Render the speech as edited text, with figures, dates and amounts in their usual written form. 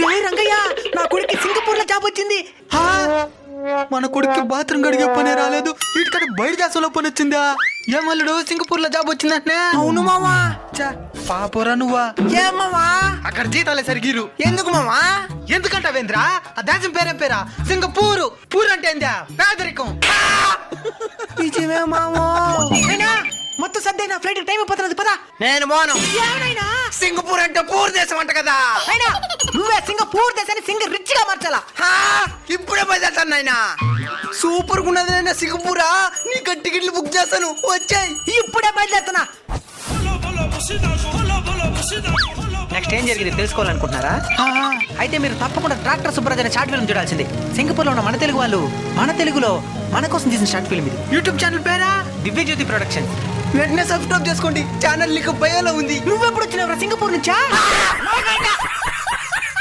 రంగయ్య నా కొడుకు సింగపూర్ లో జాబ్ వచ్చింది. మన కొడుకు బాత్రూమ్ గడిగే పనే రాలేదు, వీటికన్నా బయట దేశంలో పని వచ్చిందా? ఏమల్లుడు సింగపూర్ లో జాబ్ వచ్చిందంటే? అవును మామా. పాపోరా నువ్వా? ఏమమ్మా అక్కడ జీతాలే సరిగిరు. ఎందుకు మామా? ఎందుకంటావేంద్రా? ఆ దేశం పేరేం పేరా? సింగపూరు. పూర్ అంటే ఏందా? పేదరికం. నిజమే మామా. మొత్తం సర్దైనా ఫ్లైట్ టైం అయిపోతున్నది, పదా. నేను పోను. ఏమైనా సింగపూర్ అంటే పూర్ దేశం అంట కదా. అయినా నువ్వే సింగపూర్ దేశాన్ని రిచ్ గా మార్చాలా? ఇప్పుడే బయలుదేరుతాను నాయనా. సూపర్ గా ఉన్నది నాయనా సింగపూరా. నీ టికెట్లు బుక్ చేస్తాను, వచ్చాయి. ఇప్పుడే బయలుదేరుతున్నా. నెక్స్ట్ ఏం జరిగింది తెలుసుకోవాలనుకుంటున్నారా? అయితే మీరు తప్పకుండా ట్రాక్టర్ సుబ్బరాజ్ అనే షార్ట్ ఫిల్మ్ చూడాల్సింది. సింగపూర్ లో ఉన్న మన తెలుగు వాళ్ళు మన తెలుగులో మన కోసం తీసిన షార్ట్ ఫిల్మ్ ఇది. యూట్యూబ్ ఛానల్ పేరా దివ్య జ్యోతి ప్రొడక్షన్. వెంటనే సబ్స్క్రైబ్ చేసుకోండి. ఛానల్ లింక్ బయోలో ఉంది. నువ్వెప్పుడు వచ్చినావురా సింగపూర్ నుంచా?